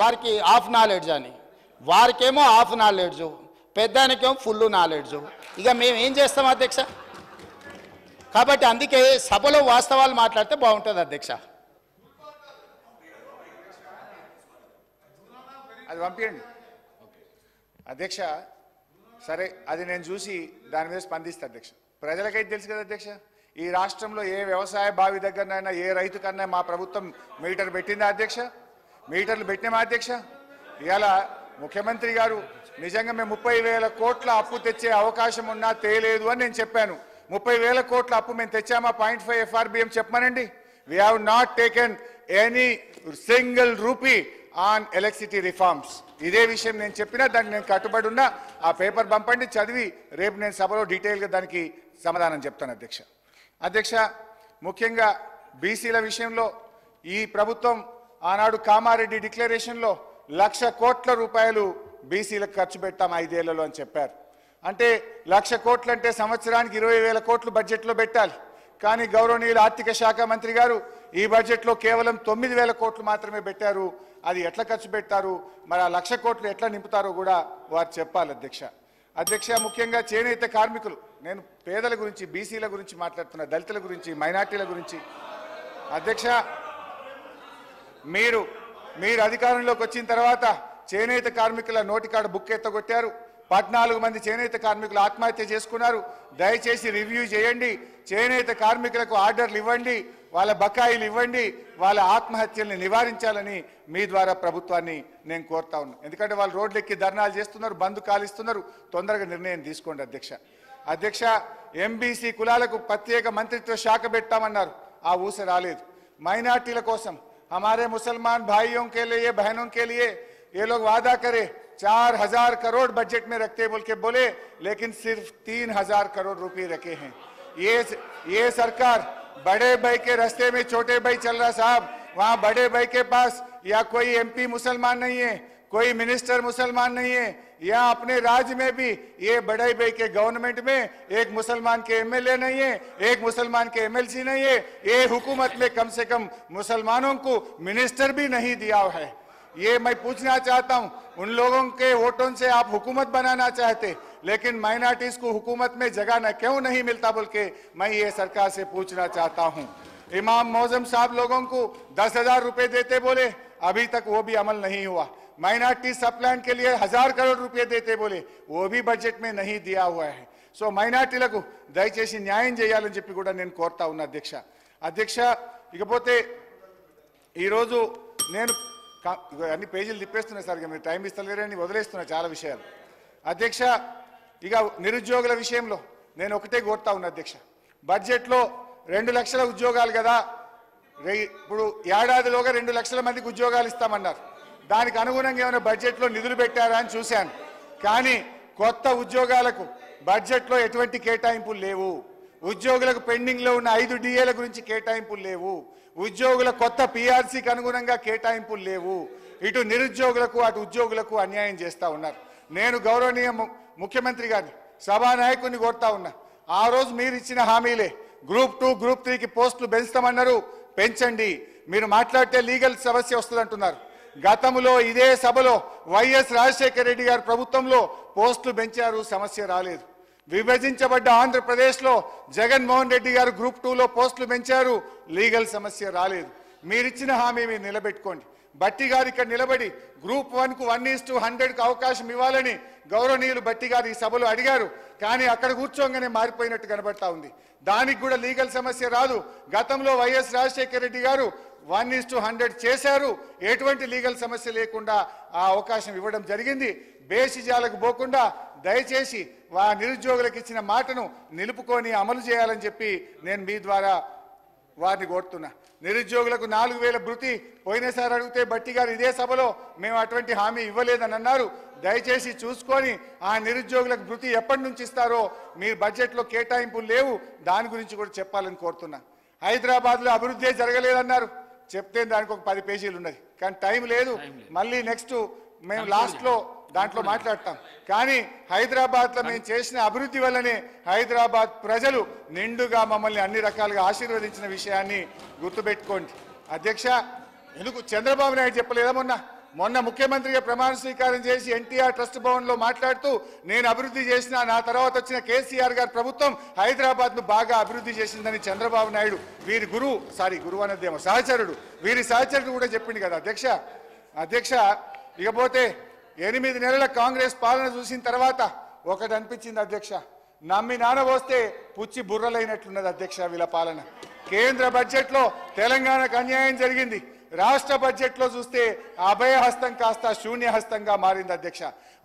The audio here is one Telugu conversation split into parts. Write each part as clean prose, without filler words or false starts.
వారికి హాఫ్ నాలెడ్జ్ అని, వారికేమో హాఫ్ నాలెడ్జు, పెద్దానికేమో ఫుల్ నాలెడ్జు. ఇక మేము ఏం చేస్తాం అధ్యక్ష? కాబట్టి అందుకే సభలో వాస్తవాలు మాట్లాడితే బాగుంటుంది అధ్యక్ష. అది పంపించండి అధ్యక్ష. సరే, అది నేను చూసి దాని మీద స్పందిస్తా అధ్యక్ష. ప్రజలకైతే తెలుసు కదా అధ్యక్ష, ఈ రాష్ట్రంలో ఏ వ్యవసాయ బావి దగ్గరనైనా ఏ రైతు కన్నా మా ప్రభుత్వం మీటర్ పెట్టిందా అధ్యక్ష? మీటర్లు పెట్టినామా అధ్యక్ష? ఇవాళ ముఖ్యమంత్రి గారు నిజంగా మేము 30,000 కోట్ల అప్పు తెచ్చే అవకాశం ఉన్నా తేలేదు అని నేను చెప్పాను. 30,000 కోట్ల అప్పు మేము తెచ్చామా 0.5 FRBM చెప్పమనండి. We have not taken any single rupee on electricity reforms. ఇదే విషయం నేను చెప్పినా, దానికి నేను కట్టుబడి ఉన్నా. ఆ పేపర్ పంపండి, చదివి రేపు నేను సభలో డీటెయిల్గా దానికి సమాధానం చెప్తాను అధ్యక్ష. అధ్యక్ష, ముఖ్యంగా బీసీల విషయంలో ఈ ప్రభుత్వం ఆనాడు కామారెడ్డి డిక్లరేషన్లో 1,00,000 కోట్ల రూపాయలు బీసీలకు ఖర్చు పెట్టాం 5 ఏళ్లలో అని చెప్పారు. అంటే 1,00,000 కోట్లు అంటే సంవత్సరానికి 20,000 కోట్లు బడ్జెట్లో పెట్టాలి. కానీ గౌరవనీయులు ఆర్థిక శాఖ మంత్రి గారు ఈ బడ్జెట్లో కేవలం 9,000 కోట్లు మాత్రమే పెట్టారు. అది ఎట్లా ఖర్చు పెట్టారు, మరి ఆ 1,00,000 కోట్లు ఎట్లా నింపుతారో కూడా వారు చెప్పాలి అధ్యక్ష. అధ్యక్ష, ముఖ్యంగా చేనేత కార్మికులు, నేను పేదల గురించి, బీసీల గురించి మాట్లాడుతున్నా, దళితుల గురించి, మైనార్టీల గురించి. అధ్యక్ష, మీరు అధికారంలోకి వచ్చిన తర్వాత చేనేత కార్మికుల నోటికాడ బుక్ ఎత్తగొట్టారు. 14 మంది చేనేత కార్మికులు ఆత్మహత్య చేసుకున్నారు. దయచేసి రివ్యూ చేయండి, చేనేత కార్మికులకు ఆర్డర్లు ఇవ్వండి, వాళ్ళ బకాయిలు ఇవ్వండి, వాళ్ళ ఆత్మహత్యల్ని నివారించాలని మీ ద్వారా ప్రభుత్వాన్ని నేను కోరుతా ఉన్నాను. ఎందుకంటే వాళ్ళు రోడ్లెక్కి ధర్నాలు చేస్తున్నారు, బంద్ కాలిస్తున్నారు. తొందరగా నిర్ణయం తీసుకోండి అధ్యక్ష. ఎంబీసీ కులాలకు ప్రత్యేక మంత్రిత్వ శాఖ పెట్టామన్నారు, ఆ ఊస రాలేదు. మైనార్టీల కోసం हमारे मुसलमान भाइयों के लिए, बहनों के लिए ये लोग वादा करे 4,000 करोड़ बजट में रखते बोल के बोले, लेकिन सिर्फ 3,000 करोड़ रुपए रखे हैं। ये सरकार बड़े भाई के रास्ते में छोटे भाई चल रहा साहब। वहां बड़े भाई के पास या कोई एमपी मुसलमान नहीं है, कोई मिनिस्टर मुसलमान नहीं है, या अपने राज्य में भी ये बड़े भाई के गवर्नमेंट में एक मुसलमान के एमएलए नहीं है, एक मुसलमान के एमएलसी नहीं है। ये हुकूमत में कम से कम मुसलमानों को मिनिस्टर भी नहीं दिया है। ये मैं पूछना चाहता हूं, उन लोगों के वोटों से आप हुकूमत बनाना चाहते, लेकिन माइनॉरिटीज को हुकूमत में जगह न क्यों नहीं मिलता बोल के मैं ये सरकार से पूछना चाहता हूं। इमाम मौजम साहब लोगों को 10,000 रुपए देते बोले, अभी तक वो भी अमल नहीं हुआ। माइनॉरिटी सप्लान के लिए 1,000 करोड़ रुपए देते बोले, वो भी बजट में नहीं दिया हुआ है। సో మైనార్టీలకు దయచేసి న్యాయం చేయాలని చెప్పి కూడా నేను కోరుతా ఉన్నా అధ్యక్ష. ఇకపోతే ఈరోజు నేను అన్ని పేజీలు తిప్పేస్తున్నా సార్, మీరు టైం ఇస్తలేరని వదిలేస్తున్నా చాలా విషయాలు అధ్యక్ష. ఇక నిరుద్యోగుల విషయంలో నేను ఒకటే కోరుతా ఉన్నా అధ్యక్ష. బడ్జెట్లో 2 లక్షల ఉద్యోగాలు కదా, ఇప్పుడు ఏడాదిలోగా 2 లక్షల మందికి ఉద్యోగాలు ఇస్తామన్నారు. దానికి అనుగుణంగా ఏమైనా బడ్జెట్లో నిధులు పెట్టారా అని చూశాను, కానీ కొత్త ఉద్యోగాలకు బడ్జెట్లో ఎటువంటి కేటాయింపులు లేవు. ఉద్యోగులకు పెండింగ్లో ఉన్న 5 డిఏల గురించి కేటాయింపులు లేవు. ఉద్యోగుల కొత్త పీఆర్సీకి అనుగుణంగా కేటాయింపులు లేవు. ఇటు నిరుద్యోగులకు అటు ఉద్యోగులకు అన్యాయం చేస్తూ ఉన్నారు. నేను గౌరవనీయ ముఖ్యమంత్రి గారిని, సభానాయకుడిని కోరుతా ఉన్నా, ఆ రోజు మీరు ఇచ్చిన హామీలే. గ్రూప్ 2 గ్రూప్ 3కి పోస్టులు పెంచుతామన్నారు, పెంచండి. మీరు మాట్లాడితే లీగల్ సమస్య వస్తుంది అంటున్నారు. గతంలో ఇదే సభలో వైఎస్ రాజశేఖర రెడ్డి గారి ప్రభుత్వంలో పోస్టులు పెంచారు, సమస్య రాలేదు. విభజించబడ్డ ఆంధ్రప్రదేశ్లో జగన్మోహన్ రెడ్డి గారు గ్రూప్ 2లో పోస్టులు పెంచారు, లీగల్ సమస్య రాలేదు. మీరిచ్చిన హామీ మీరు నిలబెట్టుకోండి. బట్టి గారు ఇక్కడ నిలబడి గ్రూప్ 1కు 1:100కు అవకాశం ఇవ్వాలని గౌరవనీయులు బట్టి గారు ఈ సభలో అడిగారు, కానీ అక్కడ కూర్చోగానే మారిపోయినట్టు కనబడతా ఉంది. దానికి కూడా లీగల్ సమస్య రాదు. గతంలో వైఎస్ రాజశేఖర రెడ్డి గారు 1:100 చేశారు, ఎటువంటి లీగల్ సమస్య లేకుండా ఆ అవకాశం ఇవ్వడం జరిగింది. బేసిజాలకు పోకుండా దయచేసి నిరుద్యోగులకు ఇచ్చిన మాటను నిలుపుకొని అమలు చేయాలని చెప్పి నేను మీ ద్వారా వారిని కోరుతున్నా. నిరుద్యోగులకు 4,000 భృతి పోయినసారి అడిగితే బట్టి గారు ఇదే సభలో మేము అటువంటి హామీ ఇవ్వలేదని అన్నారు. దయచేసి చూసుకొని ఆ నిరుద్యోగులకు భృతి ఎప్పటి నుంచి ఇస్తారో మీరు బడ్జెట్లో కేటాయింపులు లేవు, దాని గురించి కూడా చెప్పాలని కోరుతున్నా. హైదరాబాద్లో అభివృద్ధి జరగలేదన్నారు, చెప్తే దానికి ఒక 10 పేజీలు ఉన్నది, కానీ టైం లేదు. మళ్ళీ నెక్స్ట్ మేము లాస్ట్లో దాంట్లో మాట్లాడతాం. కానీ హైదరాబాద్లో మేము చేసిన అభివృద్ధి వల్లనే హైదరాబాద్ ప్రజలు నిండుగా మమ్మల్ని అన్ని రకాలుగా ఆశీర్వదించిన విషయాన్ని గుర్తుపెట్టుకోండి అధ్యక్ష. ఎందుకు చంద్రబాబు నాయుడు చెప్పలేదా మొన్న మొన్న ముఖ్యమంత్రిగా ప్రమాణ స్వీకారం చేసి ఎన్టీఆర్ ట్రస్ట్ భవన్లో మాట్లాడుతూ నేను అభివృద్ధి చేసిన, నా తర్వాత వచ్చిన కేసీఆర్ గారి ప్రభుత్వం హైదరాబాద్ను బాగా అభివృద్ధి చేసిందని చంద్రబాబు నాయుడు వీరి గురువు అన్నదేమో సహచరుడు, వీరి సహచరుడు కూడా చెప్పింది కదా అధ్యక్ష. ఇకపోతే 8 నెలల కాంగ్రెస్ పాలన చూసిన తర్వాత ఒకటి అనిపించింది అధ్యక్ష, నమ్మి నానబోస్తే పుచ్చి బుర్రలైనట్లున్నది అధ్యక్ష వీళ్ళ పాలన. కేంద్ర బడ్జెట్లో తెలంగాణకు అన్యాయం జరిగింది, రాష్ట్ర బడ్జెట్లో చూస్తే అభయహస్తం కాస్త శూన్యహస్తంగా మారింది అధ్యక్ష.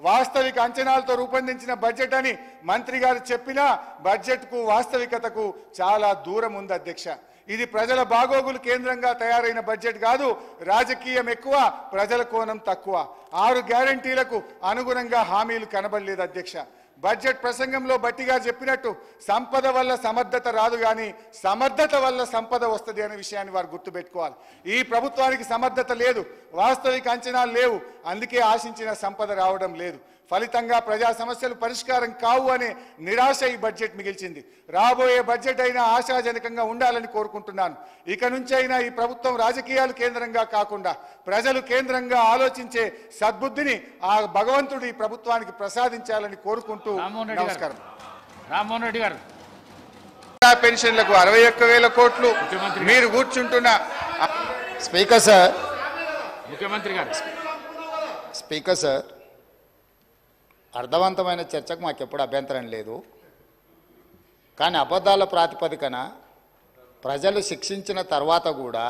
వాస్తవిక అంచనాలతో రూపొందించిన బడ్జెట్ అని మంత్రి గారు చెప్పినా బడ్జెట్కు వాస్తవికతకు చాలా దూరం ఉంది అధ్యక్ష. ఇది ప్రజల బాగోగులు కేంద్రంగా తయారైన బడ్జెట్ కాదు, రాజకీయం ఎక్కువ, ప్రజల కోణం తక్కువ. 6 గ్యారంటీలకు అనుగుణంగా హామీలు కనబడలేదు అధ్యక్ష. బడ్జెట్ ప్రసంగంలో బట్టిగా చెప్పినట్టు సంపద వల్ల సమర్థత రాదు కానీ సమర్థత వల్ల సంపద వస్తుంది అనే విషయాన్ని వారు గుర్తుపెట్టుకోవాలి. ఈ ప్రభుత్వానికి సమర్థత లేదు, వాస్తవిక అంచనాలు లేవు, అందుకే ఆశించిన సంపద రావడం లేదు. ఫలితంగా ప్రజా సమస్యలు పరిష్కారం కావు అనే నిరాశ ఈ బడ్జెట్ మిగిల్చింది. రాబోయే బడ్జెట్ అయినా ఆశాజనకంగా ఉండాలని కోరుకుంటున్నాను. ఇక నుంచి అయినా ఈ ప్రభుత్వం రాజకీయాలు కేంద్రంగా కాకుండా ప్రజలు కేంద్రంగా ఆలోచించే సద్బుద్ధిని ఆ భగవంతుడు ఈ ప్రభుత్వానికి ప్రసాదించాలని కోరుకుంటూ నమస్కారం. రామ్మోహన్ రెడ్డి గారు. పెన్షన్లకు 61,000 కోట్లు మీరు కూర్చుంటున్న స్పీకర్ సార్, ముఖ్యమంత్రి గారు. స్పీకర్ సార్, అర్థవంతమైన చర్చకు మాకు ఎప్పుడు అభ్యంతరం లేదు, కానీ అబద్ధాల ప్రాతిపదికన ప్రజలు శిక్షించిన తర్వాత కూడా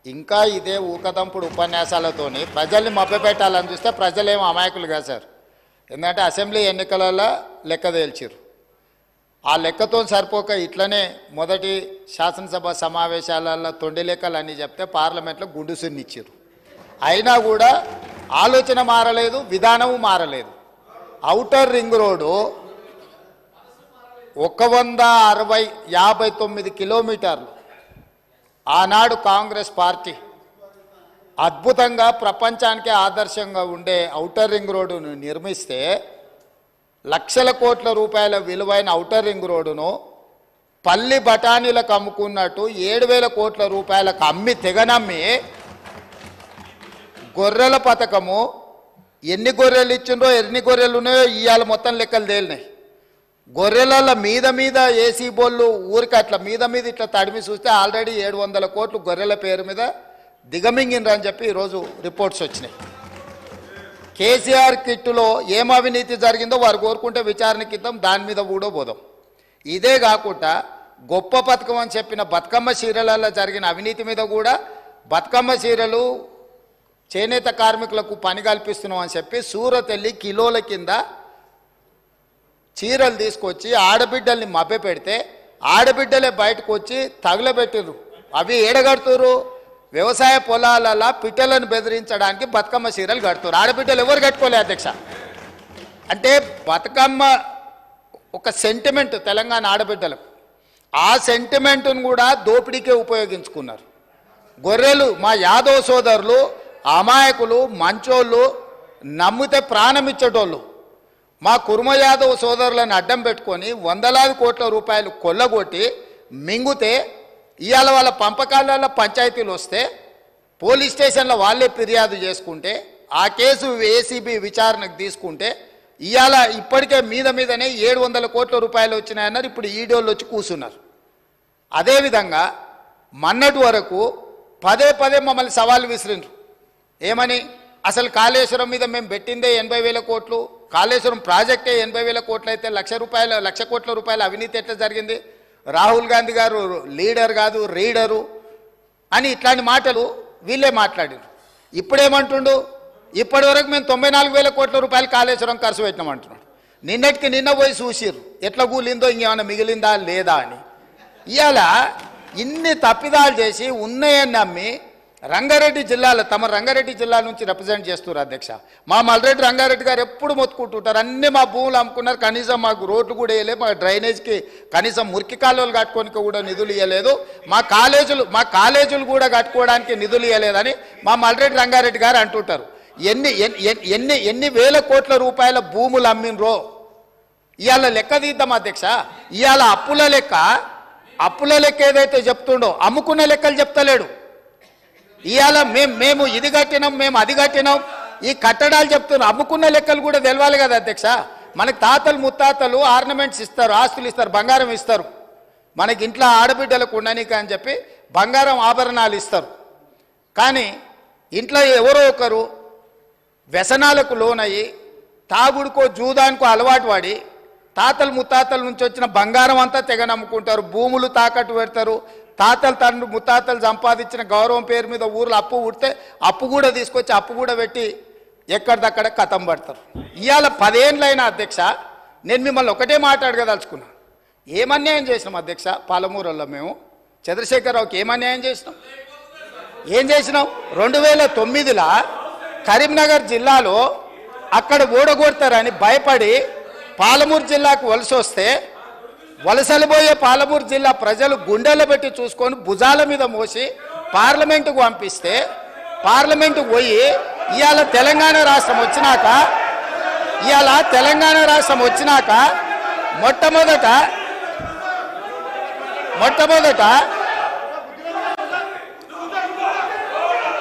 ఇంకా ఇదే ఊకదంపుడు ఉపన్యాసాలతోని ప్రజల్ని మభ్యపెట్టాలని చూస్తే ప్రజలేమో అమాయకులు కాదు సార్. ఎందుకంటే అసెంబ్లీ ఎన్నికలలో లెక్క తేల్చారు, ఆ లెక్కతో సరిపోక ఇట్లనే మొదటి శాసనసభ సమావేశాలలో తొండి లెక్కలు అన్నీ చెప్తే పార్లమెంట్లో గుండు సున్నిచ్చారు. అయినా కూడా ఆలోచన మారలేదు, విధానము మారలేదు. ఔటర్ రింగ్ రోడ్డు 159 కిలోమీటర్లు ఆనాడు కాంగ్రెస్ పార్టీ అద్భుతంగా ప్రపంచానికే ఆదర్శంగా ఉండే ఔటర్ రింగ్ రోడ్డును నిర్మిస్తే లక్షల కోట్ల రూపాయల విలువైన ఔటర్ రింగ్ రోడ్డును పల్లి బఠానీలకు అమ్ముకున్నట్టు 7,000 కోట్ల రూపాయలకు అమ్మి తెగనమ్మి గొర్రెల పథకము ఎన్ని గొర్రెలు ఇచ్చిండ్రో ఎన్ని గొర్రెలు ఉన్నాయో ఇవాళ మొత్తం లెక్కలు తేలినాయి. గొర్రెల మీద ఏసీ బోళ్ళు ఊరికి అట్లా మీద ఇట్లా తడిమి చూస్తే ఆల్రెడీ 700 కోట్లు గొర్రెల పేరు మీద దిగమింగినరని చెప్పి ఈరోజు రిపోర్ట్స్ వచ్చినాయి. కేసీఆర్ కిట్టులో ఏం అవినీతి జరిగిందో వారు కోరుకుంటే విచారణకి ఇద్దాం, దాని మీద కూడా పోదాం. ఇదే కాకుండా గొప్ప పథకం అని చెప్పిన బతుకమ్మ చీరలలో జరిగిన అవినీతి మీద కూడా బతుకమ్మ చీరలు చేనేత కార్మికులకు పని కల్పిస్తున్నాం అని చెప్పి సూరత్ వెళ్ళి కిలోల కింద చీరలు తీసుకొచ్చి ఆడబిడ్డల్ని మభ్య పెడితే ఆడబిడ్డలే బయటకు వచ్చి తగులబెట్టిర్రు. అవి ఏడగడుతురు, వ్యవసాయ పొలాలలో పిట్టలను బెదిరించడానికి బతుకమ్మ చీరలు కడుతున్నారు. ఆడబిడ్డలు ఎవరు కట్టుకోలే అధ్యక్ష. అంటే బతుకమ్మ ఒక సెంటిమెంట్ తెలంగాణ ఆడబిడ్డలకు, ఆ సెంటిమెంట్ను కూడా దోపిడీకే ఉపయోగించుకున్నారు. గొర్రెలు మా యాదవ్ సోదరులు అమాయకులు, మంచోళ్ళు, నమ్మితే ప్రాణం ఇచ్చేటోళ్ళు. మా కుర్మ యాదవ్ సోదరులను అడ్డం పెట్టుకొని 100,000 కోట్ల రూపాయలు కొల్లగొట్టి మింగుతే ఇవాళ వాళ్ళ పంపకాలలో పంచాయతీలు వస్తే పోలీస్ స్టేషన్లో వాళ్ళే ఫిర్యాదు చేసుకుంటే ఆ కేసు ఏసీబీ విచారణకు తీసుకుంటే ఇవాళ ఇప్పటికే మీదనే 700 కోట్ల రూపాయలు వచ్చినాయన్నారు. ఇప్పుడు ఈడోళ్ళు వచ్చి కూర్చున్నారు. అదేవిధంగా మొన్నటి వరకు పదే పదే మమ్మల్ని సవాళ్ళు విసిరిండ్రు. ఏమని? అసలు కాళేశ్వరం మీద మేము పెట్టిందే 80,000 కోట్లు, కాళేశ్వరం ప్రాజెక్టే 80,000 కోట్లు అయితే 1,00,000 కోట్ల రూపాయల అవినీతి ఎట్లా జరిగింది? రాహుల్ గాంధీ గారు లీడర్ కాదు రీడరు అని ఇట్లాంటి మాటలు వీళ్ళే మాట్లాడారు. ఇప్పుడేమంటుండు? ఇప్పటి వరకు మేము 94,000 కోట్ల రూపాయలు కాళేశ్వరం ఖర్చు పెట్టినామంటున్నాడు. నిన్నటికి నిన్న పోయి చూసిర్రు ఎట్లా కూలిందో, ఇంకేమైనా మిగిలిందా లేదా అని. ఇవాళ ఇన్ని తప్పిదాలు చేసి ఉన్నాయని నమ్మి రంగారెడ్డి జిల్లాలో తమ రంగారెడ్డి జిల్లా నుంచి రిప్రజెంట్ చేస్తున్నారు అధ్యక్ష. మా మల్రెడ్డి రంగారెడ్డి గారు ఎప్పుడు మొత్తుకుంటుంటారు, అన్నీ మా భూములు అమ్ముకున్నారు, కనీసం మాకు రోడ్లు కూడా వేయలేదు, మా డ్రైనేజ్కి కనీసం మురికి కాలువలు కట్టుకోనికి కూడా నిధులు ఇవ్వలేదు, మా కాలేజీలు కూడా కట్టుకోవడానికి నిధులు ఇవ్వలేదని మా మల్రెడ్డి రంగారెడ్డి గారు అంటుంటారు. ఎన్ని వేల కోట్ల రూపాయల భూములు అమ్మినరో ఇవాళ లెక్క తీద్దాం అధ్యక్ష. ఇవాళ అప్పుల లెక్క ఏదైతే చెప్తుండో అమ్ముకున్న లెక్కలు చెప్తలేడు. ఇవాళ మేము ఇది కట్టినాం, మేము అది కట్టినాం, ఈ కట్టడాలు చెప్తున్నాం. అమ్ముకున్న లెక్కలు కూడా తెలవాలి కదా అధ్యక్ష. మనకి తాతలు ముత్తాతలు ఆర్నమెంట్స్ ఇస్తారు, ఆస్తులు ఇస్తారు, బంగారం ఇస్తారు. మనకి ఇంట్లో ఆడబిడ్డలకు ఉండనీక అని చెప్పి బంగారం ఆభరణాలు ఇస్తారు. కానీ ఇంట్లో ఎవరో ఒకరు వ్యసనాలకు లోనయ్యి తాగుడుకో జూదానికో అలవాటు పడి తాతలు ముత్తాతల నుంచి వచ్చిన బంగారం అంతా తెగ నమ్ముకుంటారు, భూములు తాకట్టు పెడతారు. తాతలు తండ్రి ముత్తాతలు సంపాదించిన గౌరవం పేరు మీద ఊర్లో అప్పు పుడితే అప్పు కూడా తీసుకొచ్చి అప్పు కూడా పెట్టి ఎక్కడిదక్కడ కథం పడతారు. ఇవాళ 10 ఏళ్ళైనా అధ్యక్ష, నేను మిమ్మల్ని ఒకటే మాట్లాడగదలుచుకున్నా. ఏమన్యాయం చేసినాం అధ్యక్ష? పాలమూరులో మేము చంద్రశేఖరరావుకి ఏమన్యాయం చేసినాం? ఏం చేసినాం? 2009లో కరీంనగర్ జిల్లాలో అక్కడ ఓడగొడతారని భయపడి పాలమూరు జిల్లాకు వలస వస్తే వలసలు పోయే పాలమూరు జిల్లా ప్రజలు గుండెలు పెట్టి చూసుకొని భుజాల మీద మోసి పార్లమెంటుకు పంపిస్తే పార్లమెంటుకు పోయి ఇవాళ తెలంగాణ రాష్ట్రం వచ్చినాక మొట్టమొదట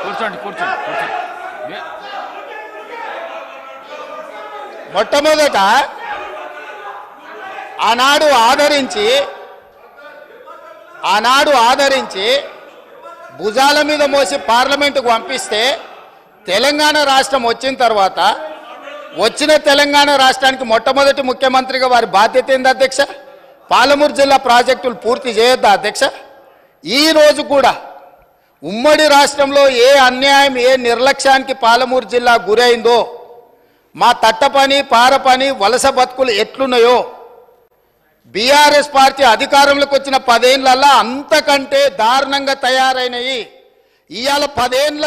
కూర్చోండి. మొట్టమొదట ఆనాడు ఆదరించి భుజాల మీద మోసి పార్లమెంటుకు పంపిస్తే తెలంగాణ రాష్ట్రం వచ్చిన తర్వాత వచ్చిన తెలంగాణ రాష్ట్రానికి మొట్టమొదటి ముఖ్యమంత్రిగా వారి బాధ్యత ఏంది అధ్యక్ష? పాలమూరు జిల్లా ప్రాజెక్టులు పూర్తి చేయొద్దా అధ్యక్ష? ఈ రోజు కూడా ఉమ్మడి రాష్ట్రంలో ఏ అన్యాయం, ఏ నిర్లక్ష్యానికి పాలమూరు జిల్లా గురైందో, మా తట్టపని పారపని వలస బతుకులు ఎట్లున్నాయో బీఆర్ఎస్ పార్టీ అధికారంలోకి వచ్చిన 10 ఏళ్లలో అంతకంటే దారుణంగా తయారైనవి. ఇవాళ 10 ఏళ్ల